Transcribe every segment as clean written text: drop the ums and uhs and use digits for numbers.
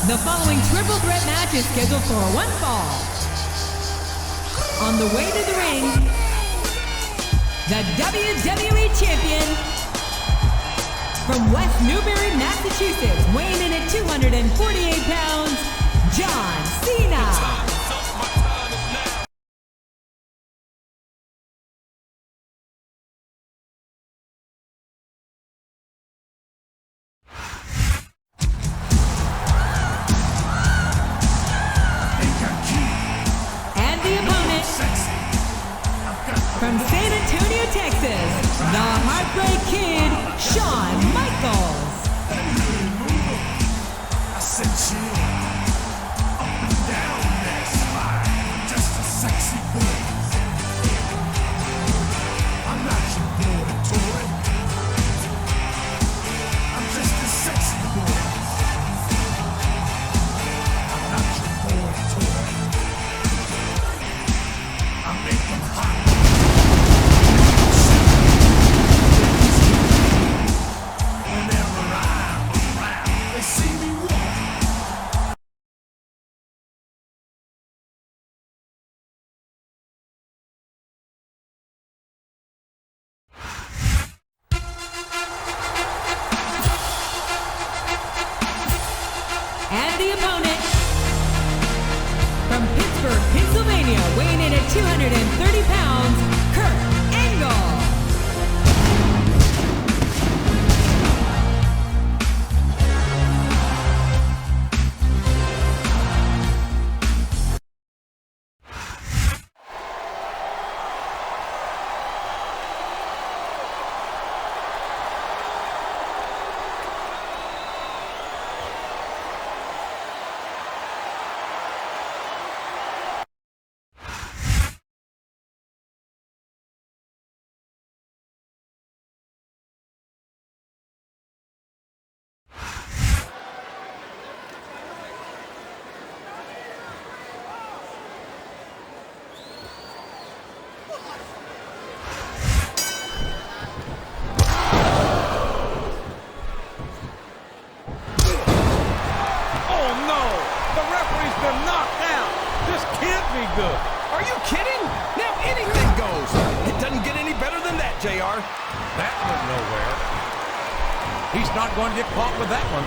The following triple threat match is scheduled for one fall. On the way to the ring, the WWE Champion from West Newbury, Massachusetts, weighing in at 248 pounds, John Cena. From San Antonio, Texas, the Heartbreak Kid, Shawn Michaels. I sent you up and down that slide, just a sexy boy. I'm not your boy toy. I'm just a sexy boy. I'm not your boy toy. I make them hot. And the opponent, from Pittsburgh, Pennsylvania, weighing in at 230 pounds, Kurt Angle. Good. Are you kidding? Now anything goes. It doesn't get any better than that, JR. That went nowhere. He's not going to get caught with that one.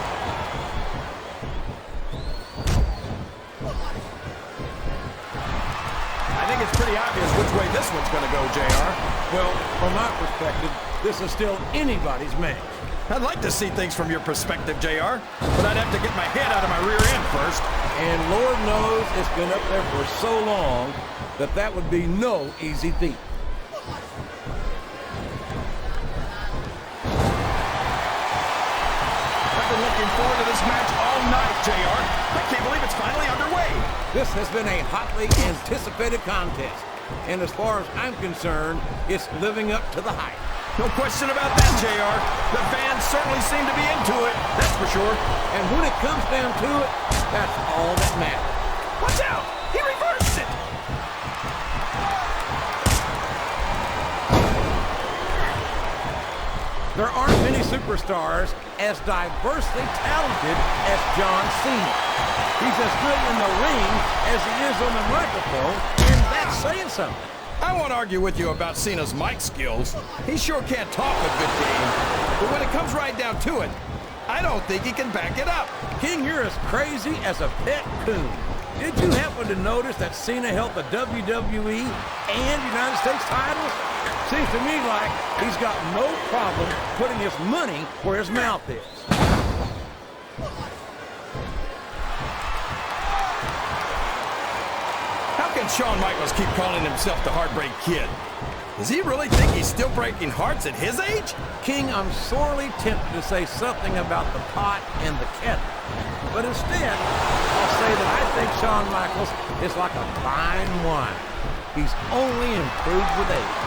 I think it's pretty obvious which way this one's going to go, JR. Well, from my perspective, this is still anybody's match. I'd like to see things from your perspective, JR, but I'd have to get my head out of my rear end first. And Lord knows it's been up there for so long that that would be no easy feat. I've been looking forward to this match all night, JR. I can't believe it's finally underway. This has been a hotly anticipated contest. And as far as I'm concerned, it's living up to the hype. No question about that, JR. The fans certainly seem to be into it, that's for sure. And when it comes down to it, that's all that matters. Watch out! He reversed it! There aren't many superstars as diversely talented as John Cena. He's as good in the ring as he is on the microphone, and that's saying something. I won't argue with you about Cena's mic skills. He sure can't talk a good game. But when it comes right down to it, I don't think he can back it up. King, you're as crazy as a pet coon. Did you happen to notice that Cena held the WWE and United States titles? Seems to me like he's got no problem putting his money where his mouth is. How can Shawn Michaels keep calling himself the Heartbreak Kid? Does he really think he's still breaking hearts at his age? King, I'm sorely tempted to say something about the pot and the kettle. But instead, I'll say that I think Shawn Michaels is like a fine wine. He's only improved with age.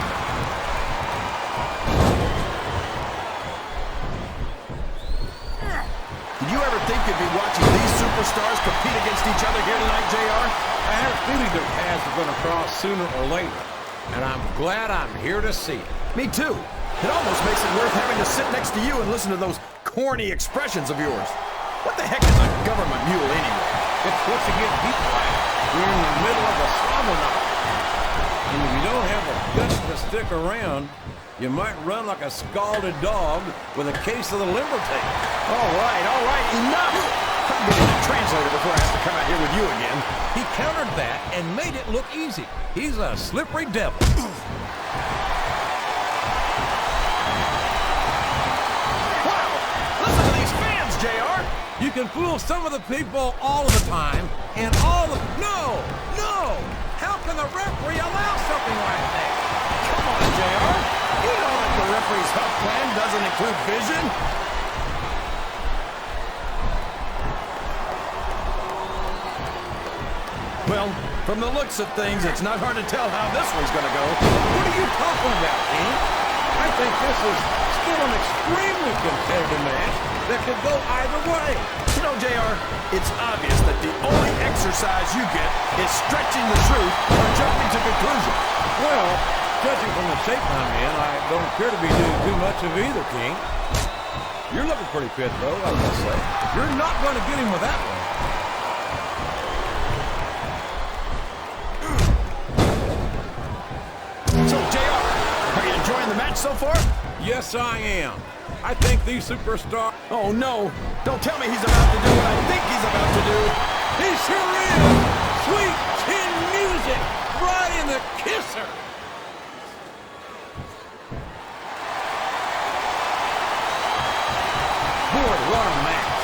Did you ever think you'd be watching these superstars compete against each other here tonight, JR? I had a feeling their paths were going to cross sooner or later, and I'm glad I'm here to see it. Me too. It almost makes it worth having to sit next to you and listen to those corny expressions of yours. What the heck is a government mule anyway? It's what you get beat by. You're in the middle of a slobber knock. And if you don't have the guts to stick around, you might run like a scalded dog with a case of the limber tape. All right, enough! I'm getting a translator before I have to come out here with you again. He countered that and made it look easy. He's a slippery devil. Wow! Listen to these fans, JR! You can fool some of the people all of the time, and all of... No! How can the referee allow something like that? Come on, JR! You know that the referee's health plan doesn't include vision? Well, from the looks of things, it's not hard to tell how this one's gonna go. What are you talking about, King? I think this is still an extremely competitive match that could go either way. You know, JR, it's obvious that the only exercise you get is stretching the truth or jumping to conclusions. Well, judging from the shape I'm in, I don't appear to be doing too much of either, King. You're looking pretty fit, though, I must say. You're not going to get him with that one. So, JR, are you enjoying the match so far? Yes, I am. I think these superstars... Oh, no. Don't tell me he's about to do what I think he's about to do. He sure is! Sweet chin music right in the kisser! Boy, what a match.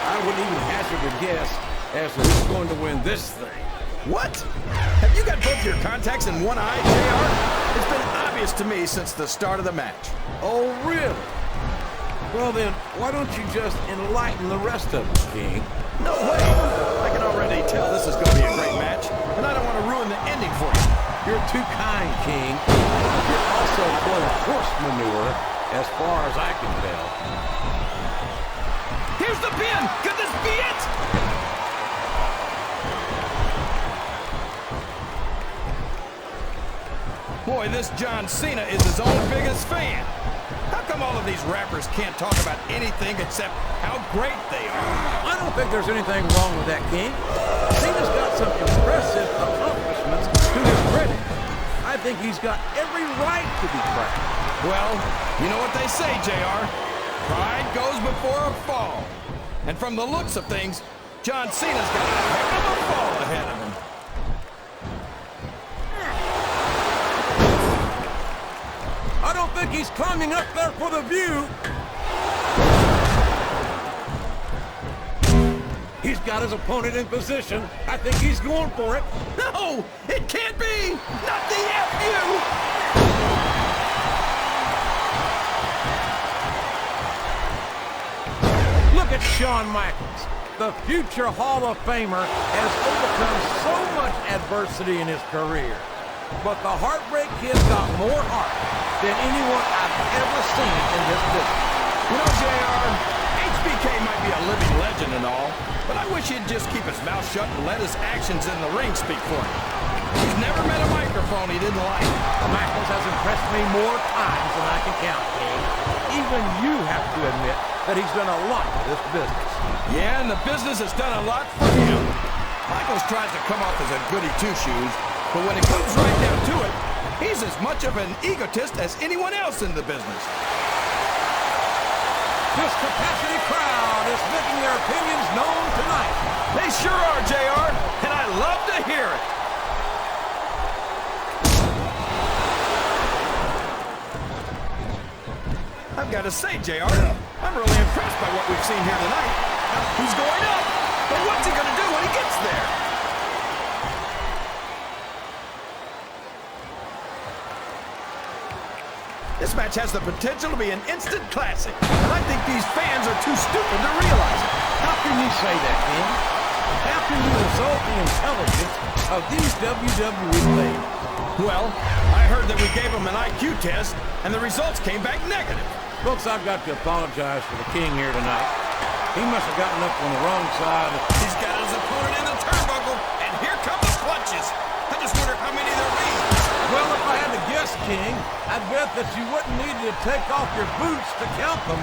I wouldn't even hazard a guess as to who's going to win this thing. What? Have you got both your contacts in one eye, JR? It's been obvious to me since the start of the match. Oh, really? Well then, why don't you just enlighten the rest of us, King? No way! I can already tell this is going to be a great match, and I don't want to ruin the ending for you. You're too kind, King. You're also full of horse manure, as far as I can tell. Here's the pin! Could this be it? Boy, this John Cena is his own biggest fan. How come all of these rappers can't talk about anything except how great they are? I don't think there's anything wrong with that, King. Cena's got some impressive accomplishments to his credit. I think he's got every right to be proud. Well, you know what they say, JR. Pride goes before a fall. And from the looks of things, John Cena's got a heck of a fall ahead of him. I don't think he's climbing up there for the view. He's got his opponent in position. I think he's going for it. No, it can't be! Not the FU! Look at Shawn Michaels. The future Hall of Famer has overcome so much adversity in his career. But the Heartbreak Kid's got more heart than anyone I've ever seen in this business. You know, JR, HBK might be a living legend and all, but I wish he'd just keep his mouth shut and let his actions in the ring speak for him. He's never met a microphone he didn't like. Michaels has impressed me more times than I can count, King. Even you have to admit that he's done a lot for this business. Yeah, and the business has done a lot for him. Michaels tries to come off as a goody two-shoes, but when it comes right down to it, he's as much of an egotist as anyone else in the business. This capacity crowd is making their opinions known tonight. They sure are, JR, and I love to hear it. I've got to say, JR, I'm really impressed by what we've seen here tonight. He's going up, but what's he going to do when he gets there? This match has the potential to be an instant classic, and I think these fans are too stupid to realize it. How can you say that, King? How can you insult the intelligence of these WWE players? Well, I heard that we gave them an IQ test, and the results came back negative. Folks, I've got to apologize for the King here tonight. He must have gotten up on the wrong side. He's got his opponent in the turnbuckle, and here come the clutches. I just wonder how many there'll be. Well, if I had to guess, King, I'd bet that you wouldn't need to take off your boots to count them.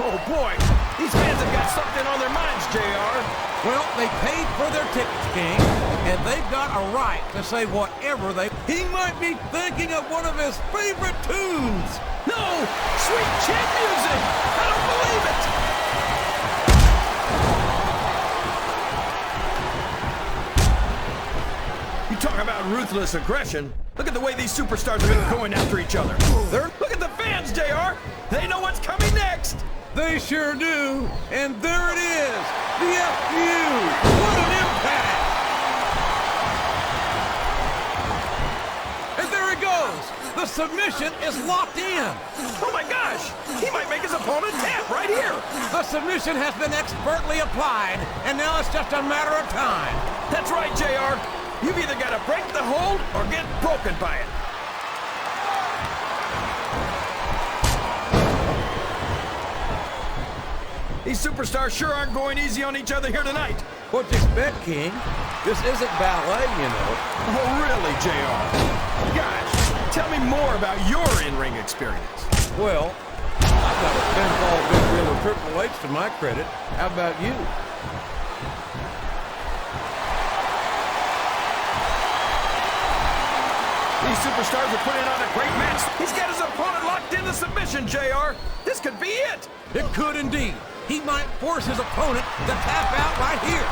Oh, boy. These fans have got something on their minds, JR. Well, they paid for their tickets, King, and they've got a right to say whatever they... He might be thinking of one of his favorite tunes. No! Sweet chin music! I don't believe it! You talk about ruthless aggression. Look at the way these superstars have been going after each other. Look at the fans, JR! They know what's coming next! They sure do. And there it is. The FU. What an impact. And there he goes. The submission is locked in. Oh my gosh! He might make his opponent tap right here! The submission has been expertly applied, and now it's just a matter of time. That's right, JR. You've either got to break the hold or get broken by it. These superstars sure aren't going easy on each other here tonight. What'd you expect, King? This isn't ballet, you know. Oh, really, JR? Gosh, tell me more about your in-ring experience. Well, I've got a pinfall victory over Triple H to my credit. How about you? These superstars are putting on a great match. He's got his opponent locked in the submission, JR. This could be it. It could indeed. He might force his opponent to tap out right here.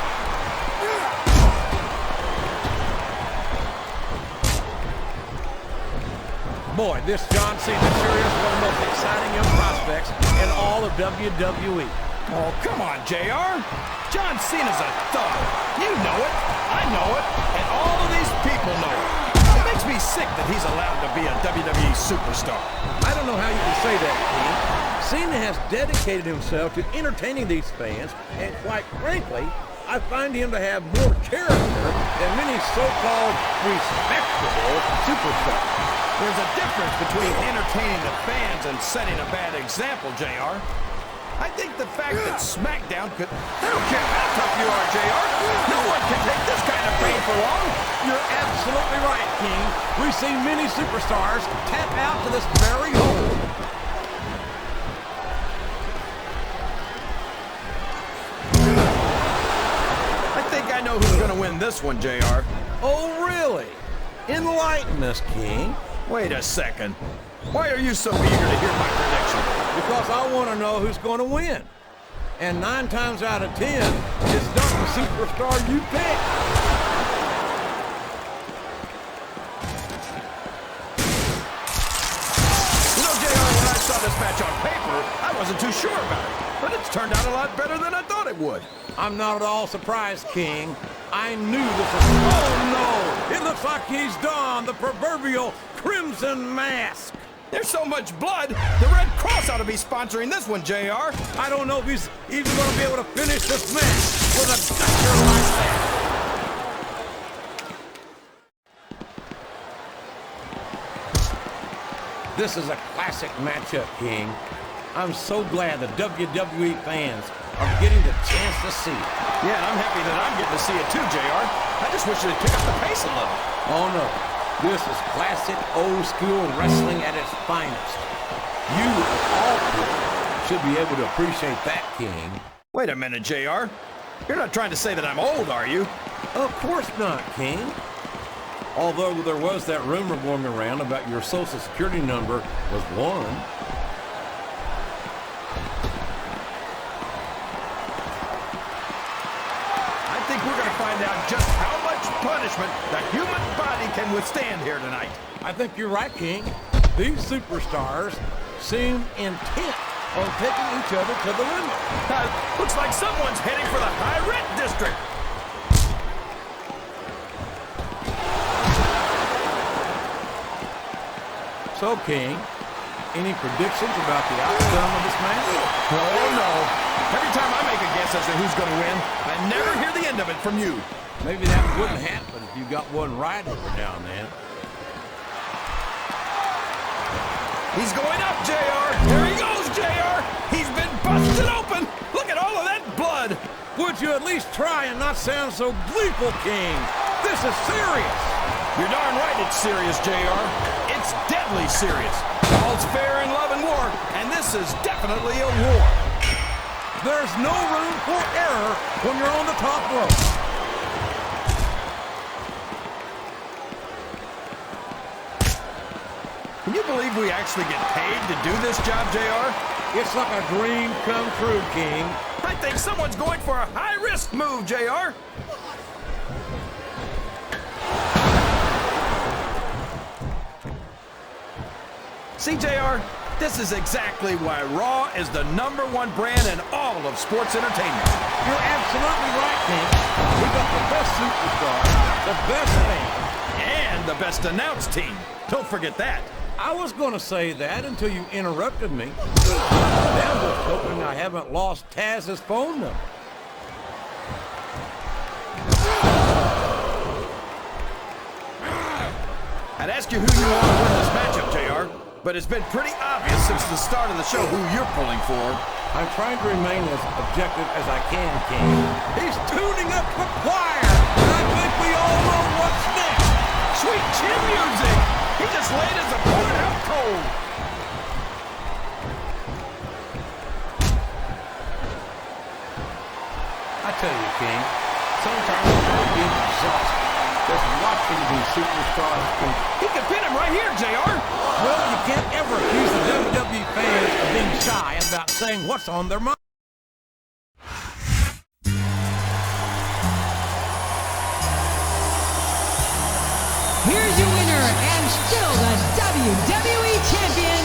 Boy, this John Cena sure is one of the most exciting young prospects in all of WWE. Oh, come on, JR. John Cena's a thug. You know it. I know it. And all of these people know it. It makes me sick that he's allowed to be a WWE superstar. I don't know how you can say that, King. Cena has dedicated himself to entertaining these fans, and quite frankly, I find him to have more character than many so-called respectable superstars. There's a difference between entertaining the fans and setting a bad example, JR. I think the fact that SmackDown could... I don't care how tough you are, JR. No one can take this kind of pain for long. You're absolutely right, King. We've seen many superstars tap out to this very hold. I think I know who's going to win this one, JR. Oh, really? Enlighten us, King. Wait a second. Why are you so eager to hear my prediction? Because I want to know who's going to win. And 9 times out of 10, it's not the superstar you pick. You know, JR, when I saw this match on paper, I wasn't too sure about it. But it's turned out a lot better than I thought it would. I'm not at all surprised, King. I knew this was... Oh, no! It looks like he's donned the proverbial crimson mask. There's so much blood, the Red Cross ought to be sponsoring this one, JR. I don't know if he's even going to be able to finish this match with a doctor like that. This is a classic matchup, King. I'm so glad the WWE fans are getting the chance to see it. Yeah, I'm happy that I'm getting to see it too, JR. I just wish they'd pick up the pace a little. Oh, no. This is classic old-school wrestling at its finest. You, of all people, should be able to appreciate that, King. Wait a minute, JR. You're not trying to say that I'm old, are you? Of course not, King. Although there was that rumor going around about your social security number was 1. I think we're going to find out just how much punishment the human body can withstand here tonight. I think you're right, King. These superstars seem intent on taking each other to the limit. Looks like someone's heading for the high rent district. So, King, any predictions about the outcome of this match? Oh, no. Every time I make a guess as to who's going to win, I never hear the end of it from you. Maybe that wouldn't happen if you got one right every now and then. He's going up, JR. There he goes, JR. He's been busted open. Look at all of that blood. Would you at least try and not sound so gleeful, King? This is serious. You're darn right it's serious, JR. It's deadly serious. All's fair in love and war, and this is definitely a war. There's no room for error when you're on the top rope. Can you believe we actually get paid to do this job, JR? It's like a dream come true, King. I think someone's going for a high-risk move, JR. See, JR, this is exactly why Raw is the #1 brand in all of sports entertainment. You're absolutely right, King. We got the best superstar, the best fans, And the best announced team. Don't forget that. I was going to say that until you interrupted me. Now I'm just hoping I haven't lost Taz's phone number. I'd ask you who you want to win this matchup, JR, but it's been pretty obvious since the start of the show who you're pulling for. I'm trying to remain as objective as I can, King. He's tuning up the choir, and I think we all know what's next. Sweet chin music! He just laid his opponent out cold. I tell you, King, sometimes I get exhausted just watching these superstars compete. He can pin him right here, JR. Well, you can't ever accuse the WWE fans of being shy about saying what's on their mind. Here's your winner and still the WWE Champion,